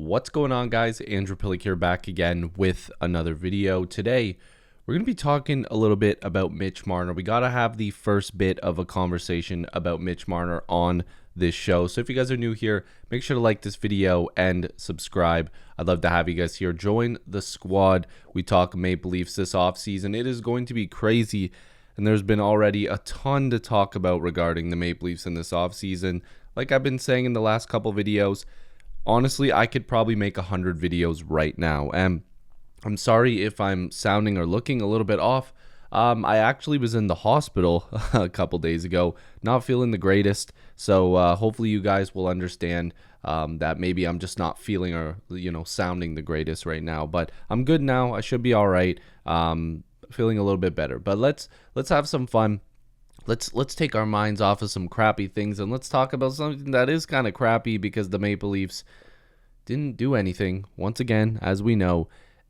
What's going on, guys? Andrew Piluk here, back again with another video. Today, we're going to be talking a little bit about Mitch Marner. We got to have the first bit of a conversation about Mitch Marner on this show. So if you guys are new here, make sure to like this video and subscribe. I'd love to have you guys here. Join the squad. We talk Maple Leafs this offseason. It is going to be crazy, and there's been already a ton to talk about regarding the Maple Leafs in this offseason. Like I've been saying in the last couple videos, honestly, I could probably make 100 videos right now. And I'm sorry if I'm sounding or looking a little bit off. I actually was in the hospital a couple days ago, not feeling the greatest. So hopefully you guys will understand that maybe I'm just not feeling or sounding the greatest right now. But I'm good now. I should be all right. Feeling a little bit better. But let's have some fun. Let's take our minds off of some crappy things, and let's talk about something that is kind of crappy, because the Maple Leafs didn't do anything once again, as we know,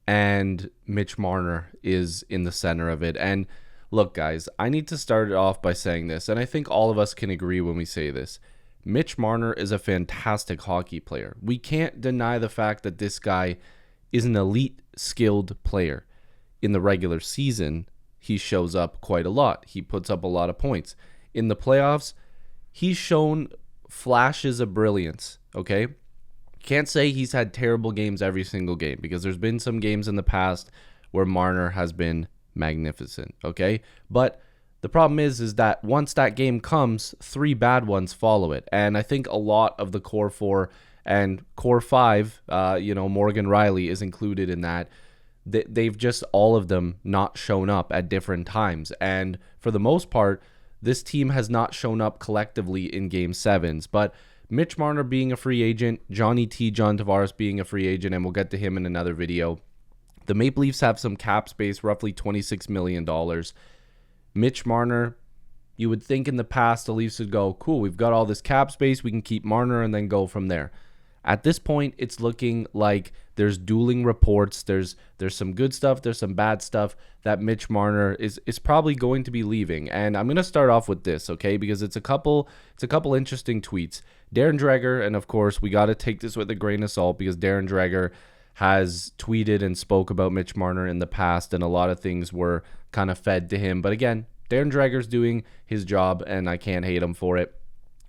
and Mitch Marner is in the center of it. And look, guys, I need to start it off by saying this, and I think all of us can agree when we say this. Mitch Marner is a fantastic hockey player. We can't deny the fact that this guy is an elite skilled player. In the regular season, he shows up quite a lot. He puts up a lot of points. In the playoffs, he's shown flashes of brilliance, okay? Can't say he's had terrible games every single game, because there's been some games in the past where Marner has been magnificent, okay? But the problem is that once that game comes, 3 bad ones follow it. And I think a lot of the core 4 and core 5, Morgan Riley is included in that. They've just, all of them, not shown up at different times. And for the most part, this team has not shown up collectively in Game 7s. But Mitch Marner being a free agent, John Tavares being a free agent, and we'll get to him in another video. The Maple Leafs have some cap space, roughly $26 million. Mitch Marner, you would think in the past the Leafs would go, cool, we've got all this cap space, we can keep Marner and then go from there. At this point, it's looking like there's dueling reports. There's some good stuff, there's some bad stuff, that Mitch Marner is probably going to be leaving. And I'm going to start off with this, okay? Because it's a couple interesting tweets. Darren Dreger, and of course, we got to take this with a grain of salt, because Darren Dreger has tweeted and spoke about Mitch Marner in the past, and a lot of things were kind of fed to him. But again, Darren Dreger's doing his job, and I can't hate him for it.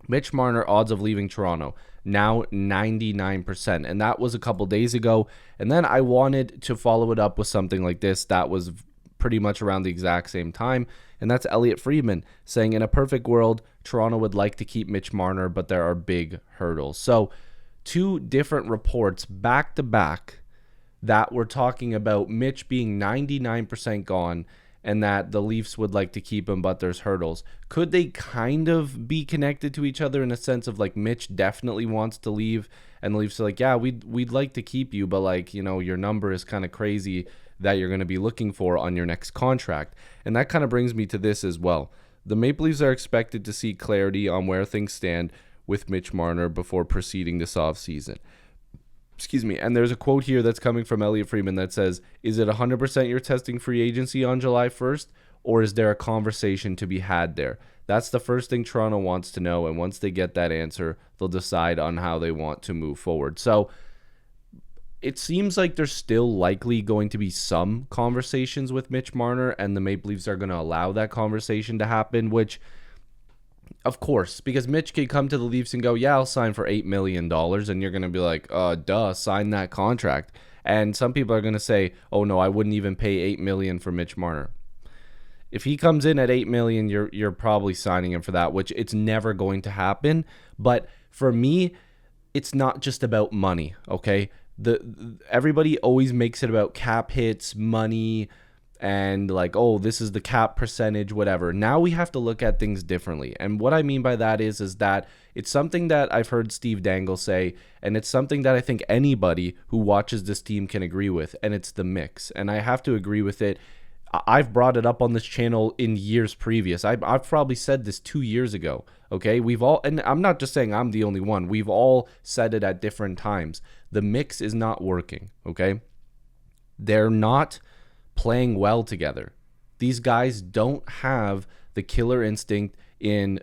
Mitch Marner, odds of leaving Toronto, now 99%. And that was a couple days ago. And then I wanted to follow it up with something like this that was pretty much around the exact same time. And that's Elliot Friedman saying, in a perfect world, Toronto would like to keep Mitch Marner, but there are big hurdles. So 2 different reports back to back that were talking about Mitch being 99% gone, and that the Leafs would like to keep him, but there's hurdles. Could they kind of be connected to each other in a sense of, like, Mitch definitely wants to leave, and the Leafs are like, yeah, we'd like to keep you, but, like, your number is kind of crazy that you're going to be looking for on your next contract. And that kind of brings me to this as well. The Maple Leafs are expected to see clarity on where things stand with Mitch Marner before proceeding this offseason. Excuse me. And there's a quote here that's coming from Elliot Friedman that says, is it 100% you're testing free agency on July 1st, or is there a conversation to be had there? That's the first thing Toronto wants to know, and once they get that answer, they'll decide on how they want to move forward. So it seems like there's still likely going to be some conversations with Mitch Marner, and the Maple Leafs are going to allow that conversation to happen, which, of course, because Mitch could come to the Leafs and go, yeah, I'll sign for $8 million. And you're going to be like, duh, sign that contract. And some people are going to say, oh, no, I wouldn't even pay $8 million for Mitch Marner. If he comes in at $8 million, you're probably signing him for that, which it's never going to happen. But for me, it's not just about money, okay? Everybody always makes it about cap hits, money, and like, oh, this is the cap percentage, whatever. Now we have to look at things differently. And what I mean by that is that it's something that I've heard Steve Dangle say, and it's something that I think anybody who watches this team can agree with, and it's the mix. And I have to agree with it. I've brought it up on this channel in years previous. I've probably said this 2 years ago, okay? We've all, and I'm not just saying I'm the only one, we've all said it at different times. The mix is not working, okay? They're not playing well together. These guys don't have the killer instinct in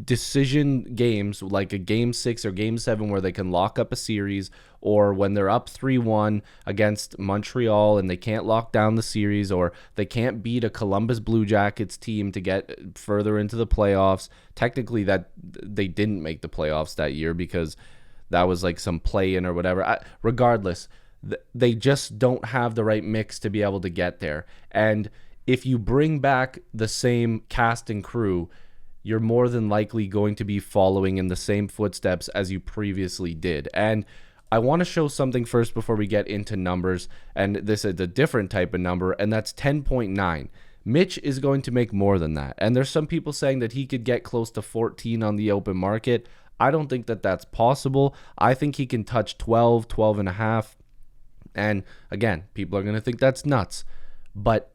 decision games like a game 6 or game 7 where they can lock up a series, or when they're up 3-1 against Montreal and they can't lock down the series, or they can't beat a Columbus Blue Jackets team to get further into the playoffs. Technically that they didn't make the playoffs that year because that was like some play-in or whatever. Regardless, they just don't have the right mix to be able to get there. And if you bring back the same cast and crew, you're more than likely going to be following in the same footsteps as you previously did. And I want to show something first before we get into numbers, and this is a different type of number, and that's 10.9. Mitch is going to make more than that. And there's some people saying that he could get close to 14 on the open market. I don't think that that's possible. I think he can touch 12, 12 and a half. And again, people are going to think that's nuts. But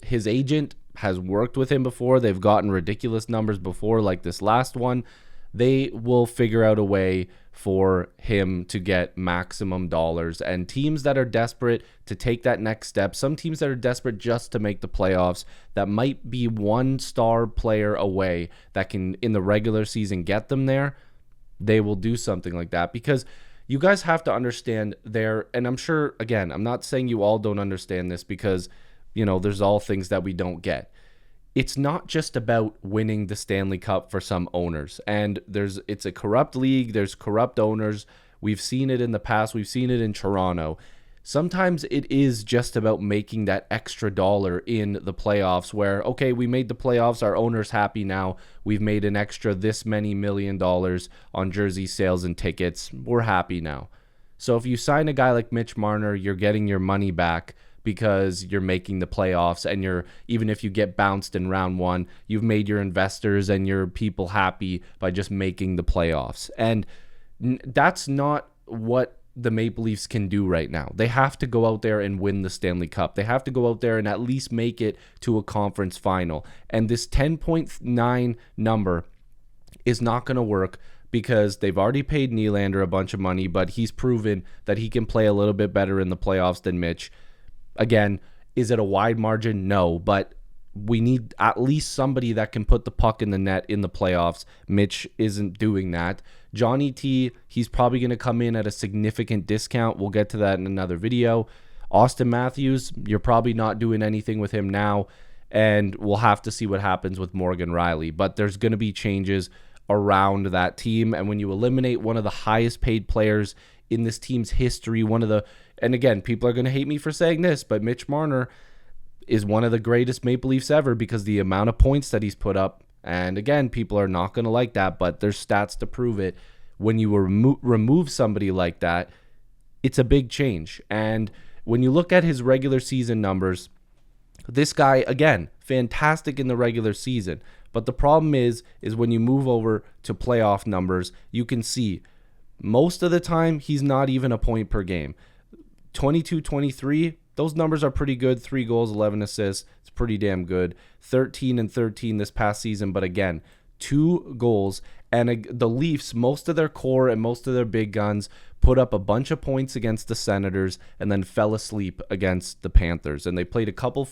his agent has worked with him before. They've gotten ridiculous numbers before, like this last one. They will figure out a way for him to get maximum dollars. And teams that are desperate to take that next step, some teams that are desperate just to make the playoffs, that might be one star player away that can, in the regular season, get them there, they will do something like that. Because you guys have to understand there, and I'm sure, again, I'm not saying you all don't understand this because, you know, there's all things that we don't get. It's not just about winning the Stanley Cup for some owners. And it's a corrupt league. There's corrupt owners. We've seen it in the past. We've seen it in Toronto. Sometimes it is just about making that extra dollar in the playoffs where, okay, we made the playoffs. Our owner's happy now. We've made an extra this many $1 million on jersey sales and tickets. We're happy now. So if you sign a guy like Mitch Marner, you're getting your money back because you're making the playoffs, and even if you get bounced in round 1, you've made your investors and your people happy by just making the playoffs. And that's not what the Maple Leafs can do right now. They have to go out there and win the Stanley Cup. They have to go out there and at least make it to a conference final. And this 10.9 number is not going to work because they've already paid Nylander a bunch of money, but he's proven that he can play a little bit better in the playoffs than Mitch. Again, is it a wide margin? No, but we need at least somebody that can put the puck in the net in the playoffs. Mitch isn't doing that. Johnny T, he's probably going to come in at a significant discount. We'll get to that in another video. Austin Matthews, you're probably not doing anything with him now, and we'll have to see what happens with Morgan Rielly. But there's going to be changes around that team, and when you eliminate one of the highest paid players in this team's history, and again, people are going to hate me for saying this, but Mitch Marner is one of the greatest Maple Leafs ever because the amount of points that he's put up. And again, people are not going to like that, but there's stats to prove it. When you remove somebody like that, it's a big change. And when you look at his regular season numbers, this guy, again, fantastic in the regular season. But the problem is when you move over to playoff numbers, you can see most of the time he's not even a point per game. 22-23, those numbers are pretty good. 3 goals, 11 assists. It's pretty damn good. 13-13 this past season, but again, 2 goals. And the Leafs, most of their core and most of their big guns put up a bunch of points against the Senators and then fell asleep against the Panthers. And they played a couple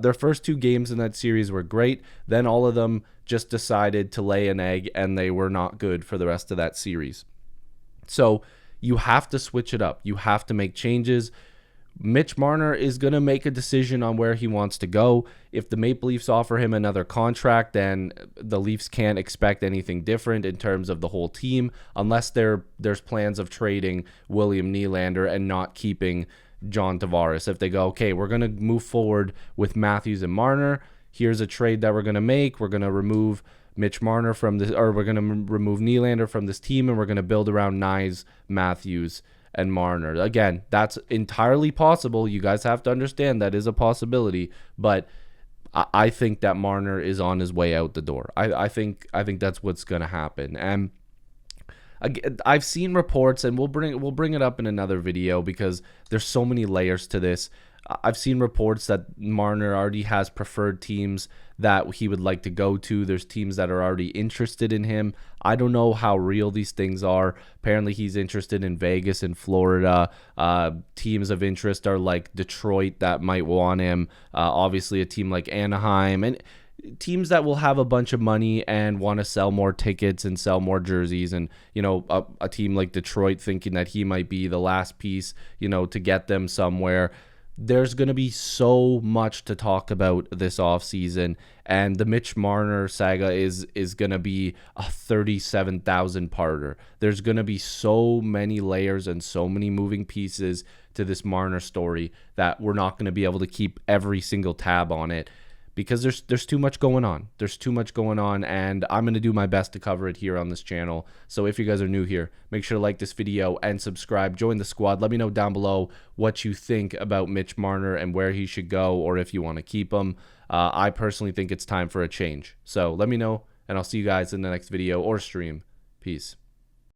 their first 2 games in that series were great. Then all of them just decided to lay an egg, and they were not good for the rest of that series. So you have to switch it up. You have to make changes. Mitch Marner is going to make a decision on where he wants to go. If the Maple Leafs offer him another contract, then the Leafs can't expect anything different in terms of the whole team, unless there's plans of trading William Nylander and not keeping John Tavares. If they go, okay, we're going to move forward with Matthews and Marner. Here's a trade that we're going to make. We're going to remove Mitch Marner from this, or we're going to remove Nylander from this team, and we're going to build around Nyes, Matthews, and Marner. Again, that's entirely possible. You guys have to understand that is a possibility, but I think that Marner is on his way out the door. I think that's what's going to happen. And I've seen reports, and we'll bring it up in another video because there's so many layers to this. I've seen reports that Marner already has preferred teams that he would like to go to. There's teams that are already interested in him. I don't know how real these things are. Apparently he's interested in Vegas and Florida. Teams of interest are like Detroit that might want him. Obviously a team like Anaheim. And teams that will have a bunch of money and want to sell more tickets and sell more jerseys, and a team like Detroit thinking that he might be the last piece to get them somewhere. There's going to be so much to talk about this offseason, and the Mitch Marner saga is going to be a 37,000 parter. There's going to be so many layers and so many moving pieces to this Marner story that we're not going to be able to keep every single tab on it, because there's too much going on. There's too much going on, and I'm going to do my best to cover it here on this channel. So if you guys are new here, make sure to like this video and subscribe. Join the squad. Let me know down below what you think about Mitch Marner and where he should go, or if you want to keep him. I personally think it's time for a change. So let me know, and I'll see you guys in the next video or stream. Peace.